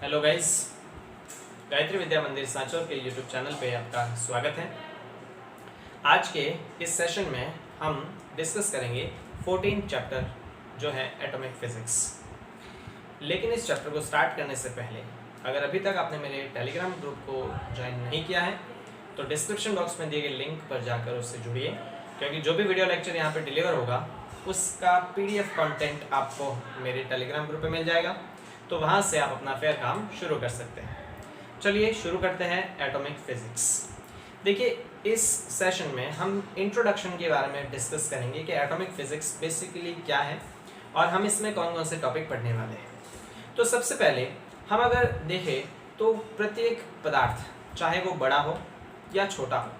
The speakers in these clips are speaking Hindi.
हेलो गाइस, गायत्री विद्या मंदिर सांचौर के यूट्यूब चैनल पे आपका स्वागत है। आज के इस सेशन में हम डिस्कस करेंगे 14 चैप्टर जो है एटॉमिक फिजिक्स। लेकिन इस चैप्टर को स्टार्ट करने से पहले अगर अभी तक आपने मेरे टेलीग्राम ग्रुप को ज्वाइन नहीं किया है तो डिस्क्रिप्शन बॉक्स में दिए गए लिंक पर जाकर उससे जुड़िए, क्योंकि जो भी वीडियो लेक्चर यहाँ पे डिलीवर होगा उसका PDF कंटेंट आपको मेरे टेलीग्राम ग्रुप पे मिल जाएगा, तो वहाँ से आप अपना फेयर काम शुरू कर सकते हैं। चलिए शुरू करते हैं एटॉमिक फिजिक्स। देखिए, इस सेशन में हम इंट्रोडक्शन के बारे में डिस्कस करेंगे कि एटॉमिक फिजिक्स बेसिकली क्या है और हम इसमें कौन कौन से टॉपिक पढ़ने वाले हैं। तो सबसे पहले हम अगर देखें तो प्रत्येक पदार्थ, चाहे वो बड़ा हो या छोटा हो,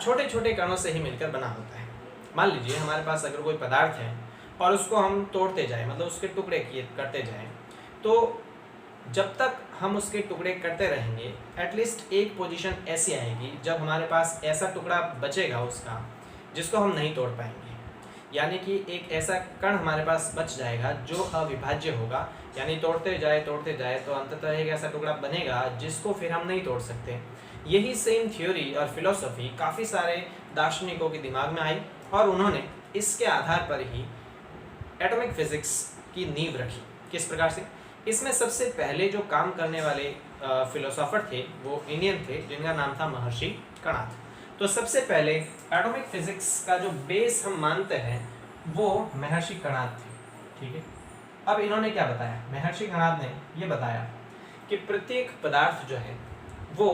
छोटे छोटे कणों से ही मिलकर बना होता है। मान लीजिए हमारे पास अगर कोई पदार्थ है और उसको हम तोड़ते जाएं, मतलब उसके टुकड़े करते जाएं, तो जब तक हम उसके टुकड़े करते रहेंगे एटलीस्ट एक पोजीशन ऐसी आएगी जब हमारे पास ऐसा टुकड़ा बचेगा उसका जिसको हम नहीं तोड़ पाएंगे, यानी कि एक ऐसा कण हमारे पास बच जाएगा जो अविभाज्य होगा, यानी तोड़ते जाए तो अंततः एक ऐसा टुकड़ा बनेगा जिसको फिर हम नहीं तोड़ सकते। यही सेम थ्योरी और फिलोसफी काफ़ी सारे दार्शनिकों के दिमाग में आई और उन्होंने इसके आधार पर ही एटॉमिक फिजिक्स की नींव रखी। किस प्रकार से? इसमें सबसे पहले जो काम करने वाले फिलोसोफर थे वो इंडियन थे, जिनका नाम था महर्षि कणाद। तो सबसे पहले एटॉमिक फिजिक्स का जो बेस हम मानते हैं वो महर्षि कणाद थे, ठीक है। अब इन्होंने क्या बताया? महर्षि कणाद ने ये बताया कि प्रत्येक पदार्थ जो है वो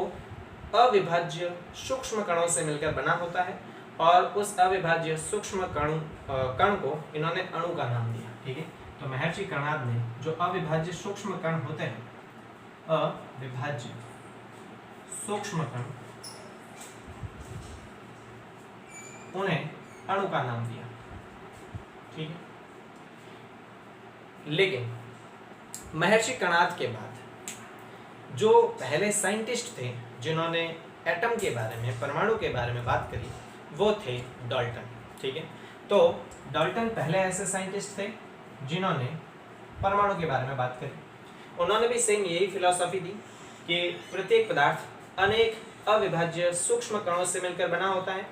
अविभाज्य सूक्ष्म कणों से मिलकर बना होता है और उस अविभाज्य सूक्ष्म कण को इन्होंने अणु का नाम दिया, ठीक है। तो महर्षि कणाद ने जो अविभाज्य सूक्ष्म कण होते हैं, अविभाज्य सूक्ष्म कण, उन्हें अणु का नाम दिया, ठीक है। लेकिन महर्षि कणाद के बाद जो पहले साइंटिस्ट थे जिन्होंने एटम के बारे में, परमाणु के बारे में बात करी, वो थे डाल्टन, ठीक है। तो डाल्टन पहले ऐसे साइंटिस्ट थे जिन्होंने परमाणु के बारे में बात करी। उन्होंने भी सेम यही फिलॉसफी दी कि प्रत्येक पदार्थ अनेक अविभाज्य सूक्ष्म कणों से मिलकर बना होता है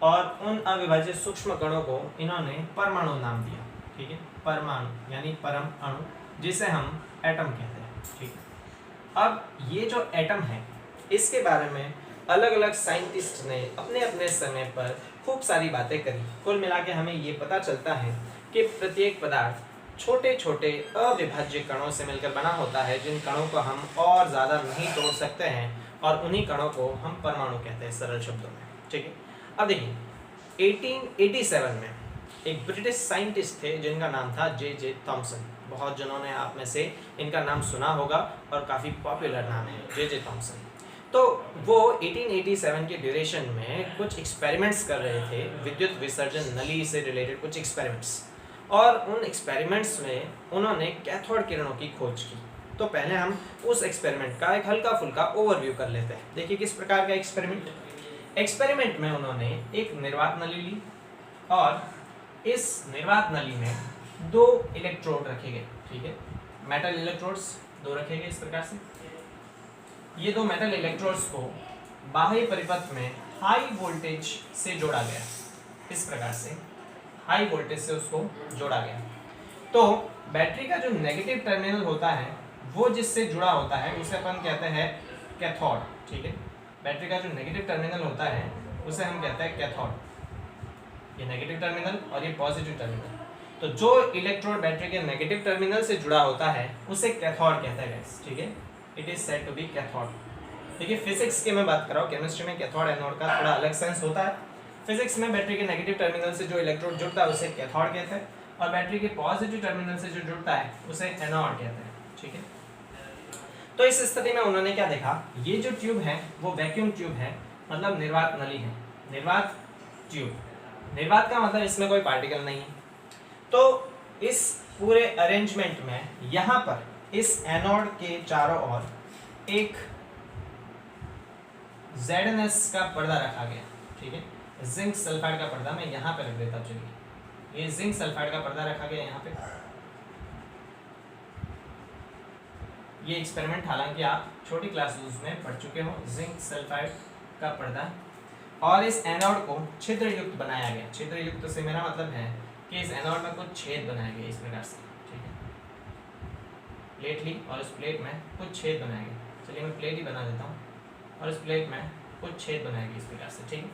और उन अविभाज्य सूक्ष्म कणों को इन्होंने परमाणु नाम दिया, ठीक है। परमाणु यानी परम अणु, जिसे हम एटम कहते हैं, ठीक है। अब ये जो एटम है इसके बारे में अलग अलग साइंटिस्ट ने अपने अपने समय पर खूब सारी बातें करी। कुल मिला के हमें ये पता चलता है कि प्रत्येक पदार्थ छोटे छोटे अविभाज्य कणों से मिलकर बना होता है, जिन कणों को हम और ज़्यादा नहीं तोड़ सकते हैं, और उन्हीं कणों को हम परमाणु कहते हैं सरल शब्दों में, ठीक है। अब देखिए 1887 में एक ब्रिटिश साइंटिस्ट थे जिनका नाम था जे थॉमसन। बहुत जनों ने आप में से इनका नाम सुना होगा और काफ़ी पॉपुलर नाम है जे थॉमसन। तो वो 1887 के ड्यूरेशन में कुछ एक्सपेरिमेंट्स कर रहे थे, विद्युत विसर्जन नली से रिलेटेड कुछ एक्सपेरिमेंट्स, और उन एक्सपेरिमेंट्स में उन्होंने कैथोड किरणों की खोज की। तो पहले हम उस एक्सपेरिमेंट का एक हल्का फुल्का ओवरव्यू कर लेते हैं। देखिए किस प्रकार का एक्सपेरिमेंट में उन्होंने एक निर्वात नली ली और इस निर्वात नली में दो इलेक्ट्रोड रखे गए, ठीक है। मेटल इलेक्ट्रोड्स दो रखे गए इस प्रकार से। ये दो मेटल इलेक्ट्रोड्स को बाह्य परिपथ में हाई वोल्टेज से जोड़ा गया, इस प्रकार से हाई वोल्टेज से उसको जोड़ा गया। तो बैटरी का जो नेगेटिव टर्मिनल होता है वो जिससे जुड़ा होता है उसे अपन कहते हैं कैथोड, ठीक है। बैटरी का जो नेगेटिव टर्मिनल होता है उसे हम कहते हैं कैथोड। ये नेगेटिव टर्मिनल और ये पॉजिटिव टर्मिनल। तो जो इलेक्ट्रोड बैटरी के नेगेटिव टर्मिनल से जुड़ा होता है उसे कैथोड कहते हैं, ठीक है। It is said to be cathode. देखिए फिजिक्स की मैं बात कर रहा हूँ, केमिस्ट्री में कैथोड एनोड का थोड़ा अलग सेंस होता है। फिजिक्स में बैटरी के नेगेटिव टर्मिनल से जो इलेक्ट्रोड जुड़ता है उसे कैथोड कहते हैं और बैटरी के पॉजिटिव टर्मिनल से जो जुड़ता है उसे एनोड कहते हैं, ठीक है। तो इस स्थिति में उन्होंने क्या देखा, ये जो ट्यूब है वो वैक्यूम ट्यूब है, मतलब निर्वात नली है, निर्वात ट्यूब। निर्वात का मतलब इसमें कोई पार्टिकल नहीं है। तो इस पूरे अरेंजमेंट में यहाँ पर इस एनोड के चारों ओर एक ZnS का पर्दा रखा गया, ठीक है। जिंक सल्फाइड का पर्दा मैं यहाँ पे रख देता हूँ, चलिए। ये जिंक सल्फाइड का पर्दा रखा गया यहाँ पे। ये एक्सपेरिमेंट हालांकि आप छोटी क्लासेस में पढ़ चुके हो, जिंक सल्फाइड का पर्दा, और इस एनोड को छिद्र युक्त बनाया गया। छिद्र युक्त से मेरा मतलब है कि इस एनोड में कुछ छेद बनाए गए इस प्रकार से, ठीक है, प्लेट ली और इस प्लेट में कुछ छेद बनाए गए। चलिए मैं प्लेट ही बना देता हूँ और इस प्लेट में कुछ छेद बनाए गए इस प्रकार से, ठीक है।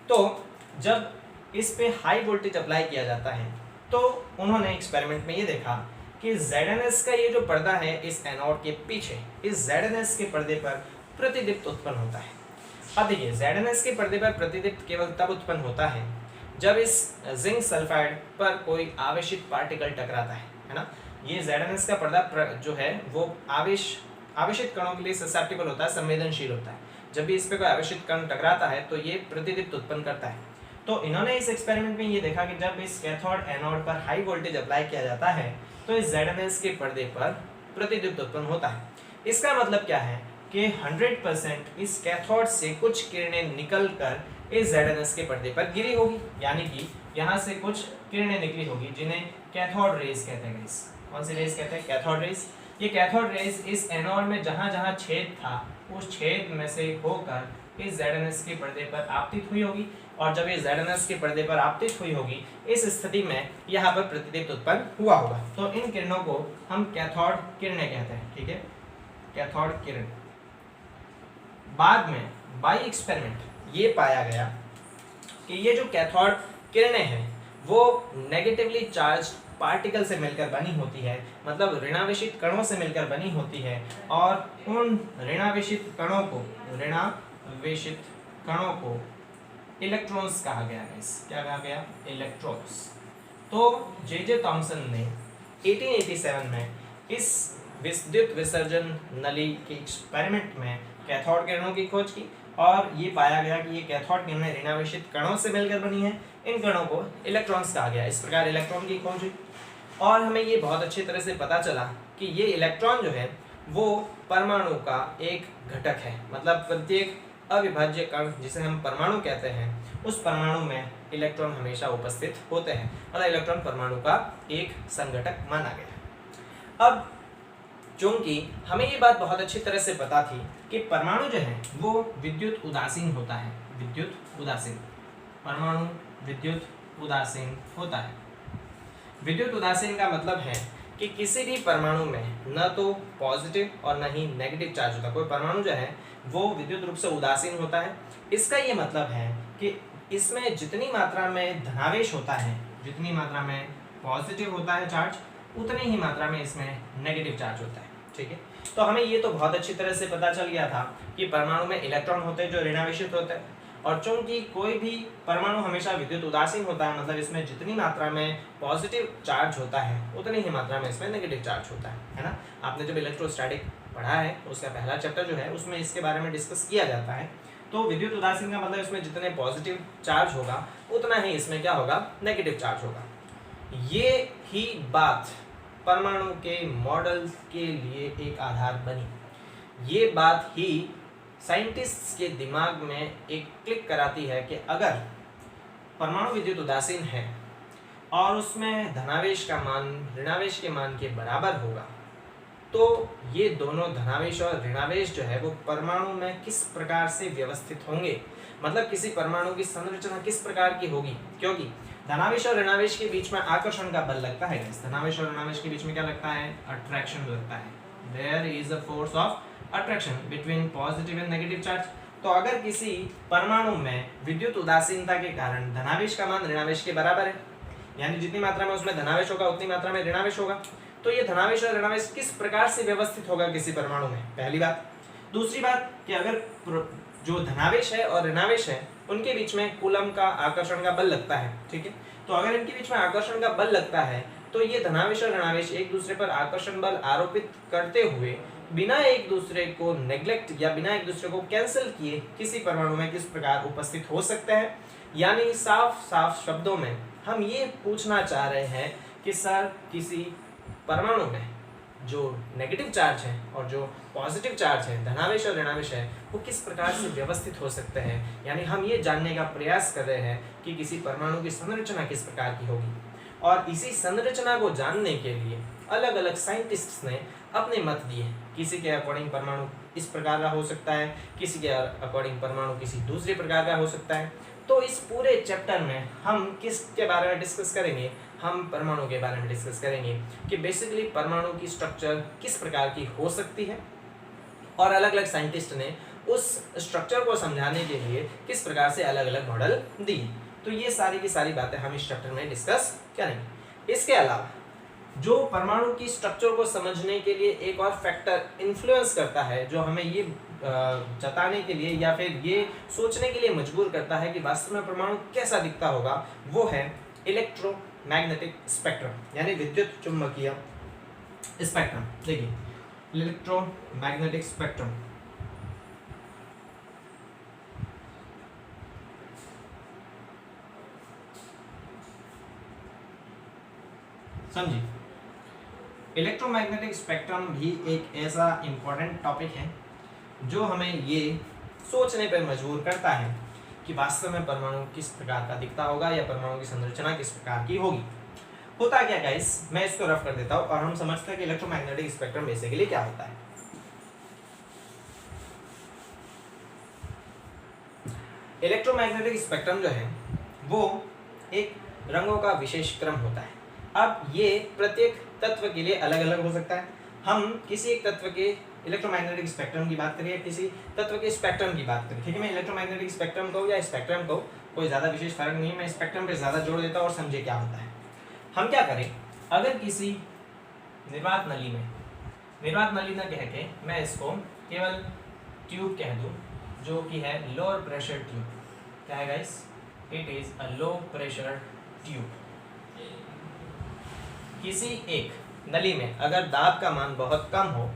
तो जब इस पे हाई वोल्टेज अप्लाई किया जाता है तो उन्होंने एक्सपेरिमेंट में ये देखा कि ZNS का ये जो पर्दा है इस एनोड के पीछे, इस ZNS के पर्दे पर प्रतिदीप्त उत्पन्न होता है। अब देखिए, ZNS के पर्दे पर प्रतिदीप्त केवल तब उत्पन्न होता है जब इस जिंक सल्फाइड पर कोई आवेशित पार्टिकल टकराता है ना। ये ZNS का पर्दा जो है वो आवेशित कणों के लिए ससेप्टेबल होता है, संवेदनशील होता है। जब भी इस पे कोई आवेशित कण टकराता है तो ये प्रतिदीप्त उत्पन्न करता है। तो इन्होंने इस एक्सपेरिमेंट में ये देखा कि जब इस कैथोड एनोड पर हाई वोल्टेज अप्लाई किया जाता है तो इस ZNS के पर्दे पर प्रतिदीप्त उत्पन्न होता है। इसका मतलब क्या है कि 100% इस कैथोड से कुछ किरणें निकलकर इस ZNS के पर्दे पर गिरी होगी, यानी कि यहाँ से कुछ किरणें निकली होगी जिन्हें कैथोड रेज कहते हैं। कौन सी रेज कहते हैं? Cathode rays. ये कैथोड रेज इस एनोड में जहाँ जहाँ छेद था उस छेद में से होकर इस ZNS के पर्दे पर आपतित हुई होगी, और जब ये ZNS के पर्दे पर आपतित हुई होगी इस स्थिति में यहाँ पर प्रतिदीप्त उत्पन्न हुआ होगा। तो इन किरणों को हम कैथोड किरणें कहते हैं, ठीक है, कैथोड किरण। बाद में बाय एक्सपेरिमेंट ये पाया गया कि ये जो कैथोड किरणें हैं वो नेगेटिवली चार्ज पार्टिकल से मिलकर बनी होती है, मतलब ऋणावेशित कणों से मिलकर बनी होती है, और उन ऋणावेशित कणों को इलेक्ट्रॉन्स कहा गया है। क्या कहा गया? इलेक्ट्रॉन्स। तो जे थॉमसन ने 1887 में इस विद्युत विसर्जन नली के एक्सपेरिमेंट में कैथोड किरणों की खोज की, और ये पाया गया कि ये कैथोड किरणें ऋणावेशित कणों से मिलकर बनी है। इन कणों को इलेक्ट्रॉन्स कहा गया। इस प्रकार इलेक्ट्रॉन की खोज हुई, और हमें ये बहुत अच्छी तरह से पता चला कि ये इलेक्ट्रॉन जो है वो परमाणु का एक घटक है, मतलब प्रत्येक अविभाज्य कण जिसे हम परमाणु कहते हैं उस परमाणु में इलेक्ट्रॉन हमेशा उपस्थित होते हैं, मतलब इलेक्ट्रॉन परमाणु का एक संघटक माना गया। अब चूंकि हमें ये बात बहुत अच्छी तरह से पता थी कि परमाणु जो है वो विद्युत उदासीन होता है, विद्युत उदासीन, परमाणु विद्युत उदासीन होता है। विद्युत उदासीन का मतलब है कि किसी भी परमाणु में न तो पॉजिटिव और न ही नेगेटिव चार्ज होता। कोई परमाणु जो है वो विद्युत रूप से उदासीन होता है। इसका ये मतलब है कि इसमें जितनी मात्रा में धनावेश होता है, जितनी मात्रा में पॉजिटिव होता है चार्ज, उतनी ही मात्रा में इसमें नेगेटिव चार्ज होता है, ठीक है। तो हमें ये तो बहुत अच्छी तरह से पता चल गया था कि परमाणु में इलेक्ट्रॉन होते हैं जो ऋणावेशित होते हैं, और चूंकि कोई भी परमाणु हमेशा विद्युत उदासीन होता है, मतलब इसमें जितनी मात्रा में पॉजिटिव चार्ज होता है उतनी ही मात्रा में इसमें नेगेटिव चार्ज होता है ना। आपने जब इलेक्ट्रोस्टैटिक पढ़ा है उसका पहला चैप्टर जो है उसमें इसके बारे में डिस्कस किया जाता है। तो विद्युत उदासीन का मतलब इसमें जितने पॉजिटिव चार्ज होगा उतना ही इसमें क्या होगा? नेगेटिव चार्ज होगा। ये ही बात परमाणु के मॉडल के लिए एक आधार बनी। ये बात ही साइंटिस्ट्स के दिमाग में एक क्लिक कराती है कि अगर परमाणु विद्युत उदासीन है और उसमें धनावेश का मान ऋणावेश के मान के बराबर होगा, तो ये दोनों धनावेश और ऋणावेश जो है वो परमाणु में किस प्रकार से व्यवस्थित होंगे, मतलब किसी परमाणु की संरचना किस प्रकार की होगी। क्योंकि धनावेश और ऋणावेश के बीच में आकर्षण का बल लगता है। धनावेश और ऋणावेश के बीच में क्या लगता है? अट्रैक्शन लगता है। There is a force of attraction between positive and negative charge. तो अगर किसी परमाणु में विद्युत उदासीनता के कारण धनावेश का मान ऋणावेश के बराबर है, यानी जितनी मात्रा में उसमें धनावेश होगा उतनी मात्रा में ऋणावेश होगा, तो ये धनावेश और ऋणावेश किस प्रकार से व्यवस्थित होगा किसी परमाणु में, पहली बात। दूसरी बात कि अगर जो धनावेश है और ऋणावेश है उनके बीच में कूलम का आकर्षण का बल लगता है, ठीक है। तो अगर इनके बीच में आकर्षण का बल लगता है तो ये धनावेश और ऋणावेश एक दूसरे पर आकर्षण बल आरोपित करते हुए बिना एक दूसरे को नेग्लेक्ट या बिना एक दूसरे को कैंसिल किए किसी परमाणु में किस प्रकार उपस्थित हो सकते हैं। यानी साफ साफ शब्दों में हम ये पूछना चाह रहे हैं कि सर किसी परमाणु में जो नेगेटिव चार्ज है और जो पॉजिटिव चार्ज है, धनावेश और ऋणावेश है, वो किस प्रकार से व्यवस्थित हो सकते हैं। यानी हम ये जानने का प्रयास कर रहे हैं कि किसी परमाणु की संरचना किस प्रकार की होगी, और इसी संरचना को जानने के लिए अलग अलग साइंटिस्ट्स ने अपने मत दिए। किसी के अकॉर्डिंग परमाणु इस प्रकार का हो सकता है, किसी के अकॉर्डिंग परमाणु किसी दूसरे प्रकार का हो सकता है। तो इस पूरे चैप्टर में हम किसके बारे में डिस्कस करेंगे, हम परमाणु के बारे में डिस्कस करेंगे कि बेसिकली परमाणु की स्ट्रक्चर किस प्रकार की हो सकती है और अलग अलग साइंटिस्ट ने उस स्ट्रक्चर को समझाने के लिए किस प्रकार से अलग अलग मॉडल दिए। तो ये सारी की सारी बातें हम इस चैप्टर में डिस्कस करेंगे। इसके अलावा जो परमाणु की स्ट्रक्चर को समझने के लिए एक और फैक्टर इन्फ्लुएंस करता है, जो हमें ये जताने के लिए या फिर ये सोचने के लिए मजबूर करता है कि वास्तव में परमाणु कैसा दिखता होगा, वो है इलेक्ट्रोमैग्नेटिक स्पेक्ट्रम यानी विद्युत चुंबकीय स्पेक्ट्रम। देखिए इलेक्ट्रोमैग्नेटिक स्पेक्ट्रम समझिए, इलेक्ट्रोमैग्नेटिक स्पेक्ट्रम भी एक ऐसा इंपॉर्टेंट टॉपिक है जो हमें ये सोचने पर मजबूर करता है कि वास्तव में परमाणु किस प्रकार का दिखता होगा या परमाणु की संरचना किस प्रकार की होगी। होता क्या गाइस, मैं इसको रफ कर देता हूं और हम समझते हैं कि इलेक्ट्रोमैग्नेटिक स्पेक्ट्रम बेसिकली क्या होता है। इलेक्ट्रोमैग्नेटिक स्पेक्ट्रम जो है वो एक रंगों का विशेष क्रम होता है। अब ये प्रत्येक तत्व के लिए अलग अलग हो सकता है। हम किसी एक तत्व के इलेक्ट्रोमैग्नेटिक स्पेक्ट्रम की बात करिए, किसी तत्व के स्पेक्ट्रम की बात करें, ठीक है। मैं इलेक्ट्रोमैग्नेटिक स्पेक्ट्रम कहूँ या स्पेक्ट्रम कहूँ, कोई ज़्यादा विशेष फर्क नहीं है, मैं स्पेक्ट्रम पे ज़्यादा जोड़ देता हूँ और समझे क्या होता है। हम क्या करें, अगर किसी निर्वात नली में, निर्वात नली ना कह के मैं इसको केवल ट्यूब कह दूँ जो कि है लोअर प्रेशर ट्यूब। क्या है guys, it is a low pressure tube. किसी एक नली में अगर दाब का मान बहुत कम हो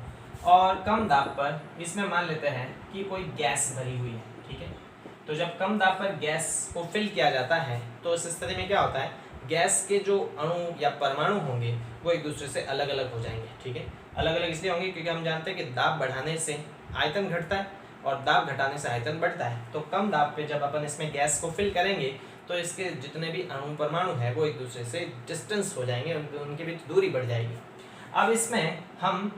और कम दाब पर इसमें मान लेते हैं कि कोई गैस भरी हुई है, ठीक है। तो जब कम दाब पर गैस को फिल किया जाता है तो इस स्थिति में क्या होता है, गैस के जो अणु या परमाणु होंगे वो एक दूसरे से अलग अलग हो जाएंगे, ठीक है। अलग अलग इसलिए होंगे क्योंकि हम जानते हैं कि दाब बढ़ाने से आयतन घटता है और दाब घटाने से आयतन बढ़ता है। तो कम दाब पे जब अपन इसमें गैस को फिल करेंगे तो इसके जितने भी अणु परमाणु है वो एक दूसरे से डिस्टेंस हो जाएंगे, उनके बीच दूरी बढ़ जाएगी। अब इसमें हम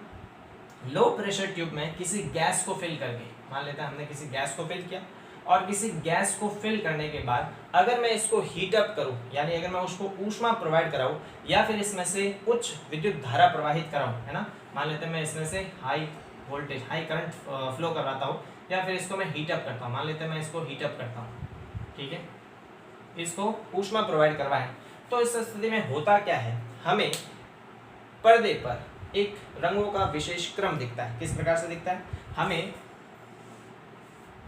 लो प्रेशर ट्यूब में किसी गैस को फिल करके, मान लेते हैं हमने किसी गैस को फिल किया और किसी गैस को फिल करने के बाद अगर मैं इसको हीट अप करूं, यानी अगर मैं उसको ऊष्मा प्रोवाइड कराऊं या फिर इसमें से उच्च विद्युत धारा प्रवाहित कराऊं, है ना। मान लेते हैं मैं इसमें से high voltage, high current flow करवाता हूँ या फिर इसको मैं हीट अप करता हूँ, मान लेते हैं मैं इसको हीट अप करता हूँ, ठीक है, इसको ऊष्मा प्रोवाइड करवाएं। तो इस स्थिति में होता क्या है, हमें पर्दे पर एक रंगों का विशेष क्रम दिखता है। किस प्रकार से दिखता है, हमें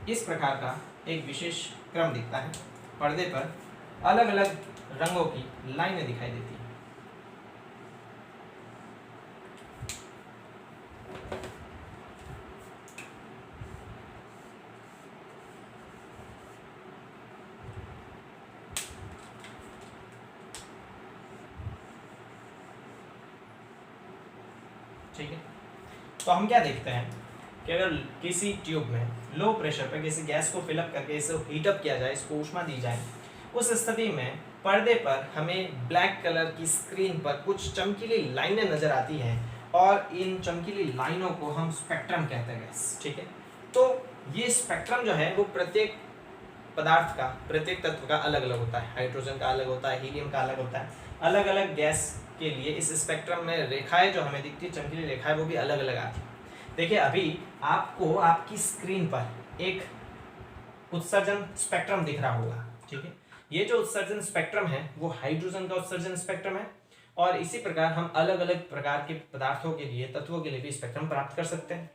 इस प्रकार का एक विशेष क्रम दिखता है। पर्दे पर अलग अलग रंगों की लाइनें दिखाई देती हैं। ठीक है, तो हम क्या देखते हैं कि अगर किसी ट्यूब में लो प्रेशर पर किसी गैस को फिलअप करके इसे हीट अप किया जाए, इसको ऊष्मा दी जाए, उस स्थिति में पर्दे पर हमें ब्लैक कलर की स्क्रीन पर कुछ चमकीली लाइनें नजर आती हैं और इन चमकीली लाइनों को हम स्पेक्ट्रम कहते हैं, ठीक है। तो ये स्पेक्ट्रम जो है वो प्रत्येक पदार्थ का, प्रत्येक तत्व का अलग अलग होता है। हाइड्रोजन का अलग होता है, हीलियम का अलग होता है। अलग अलग गैस के लिए इस स्पेक्ट्रम में रेखाएं जो हमें दिखती है, चमकीली रेखाएं, वो भी अलग अलग आती है। देखिए अभी आपको आपकी स्क्रीन पर एक उत्सर्जन स्पेक्ट्रम दिख रहा होगा, ठीक है। ये जो उत्सर्जन स्पेक्ट्रम है वो हाइड्रोजन का उत्सर्जन स्पेक्ट्रम है और इसी प्रकार हम अलग अलग प्रकार के पदार्थों के लिए, तत्वों के लिए भी स्पेक्ट्रम प्राप्त कर सकते हैं,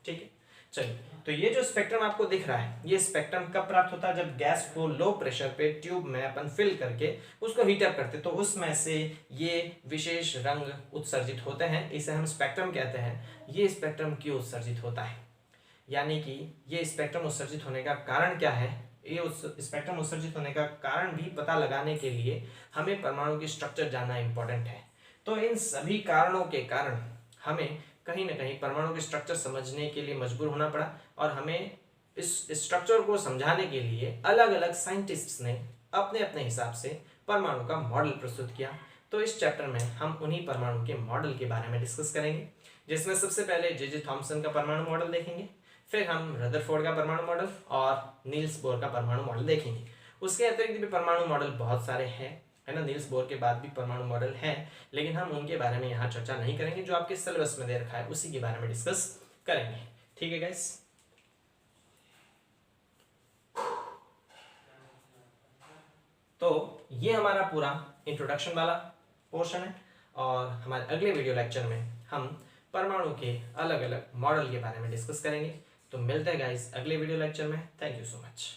ठीक है। चलिए, तो ये जो स्पेक्ट्रम आपको दिख रहा है, ये स्पेक्ट्रम कब प्राप्त होता है, जब गैस को लो प्रेशर पे ट्यूब में अपन फिल करके उसको हीट अप करते, तो उसमें से ये विशेष रंग उत्सर्जित होते हैं, इसे हम स्पेक्ट्रम कहते हैं। ये स्पेक्ट्रम क्यों उत्सर्जित होता है, यानी कि ये स्पेक्ट्रम उत्सर्जित होने का कारण क्या है, ये स्पेक्ट्रम उत्सर्जित होने का कारण भी पता लगाने के लिए हमें परमाणु की स्ट्रक्चर जानना इंपॉर्टेंट है। तो इन सभी कारणों के कारण हमें कहीं ना कहीं परमाणु के स्ट्रक्चर समझने के लिए मजबूर होना पड़ा और हमें इस स्ट्रक्चर को समझाने के लिए अलग अलग साइंटिस्ट्स ने अपने अपने हिसाब से परमाणु का मॉडल प्रस्तुत किया। तो इस चैप्टर में हम उन्हीं परमाणु के मॉडल के बारे में डिस्कस करेंगे। जिसमें सबसे पहले जे थॉमसन का परमाणु मॉडल देखेंगे, फिर हम रदरफोर्ड का परमाणु मॉडल और नील्स बोर का परमाणु मॉडल देखेंगे। उसके अतिरिक्त भी परमाणु मॉडल बहुत सारे हैं, है ना। नील्स बोर के बाद भी परमाणु मॉडल हैं, लेकिन हम उनके बारे में यहाँ चर्चा नहीं करेंगे। जो आपके सिलेबस में दे रखा है उसी के बारे में डिस्कस करेंगे, ठीक है गाइस। तो ये हमारा पूरा इंट्रोडक्शन वाला पोर्शन है, और हमारे अगले वीडियो लेक्चर में हम परमाणु के अलग अलग मॉडल के बारे में डिस्कस करेंगे। तो मिलते हैं गाइस अगले वीडियो लेक्चर में। Thank you so much.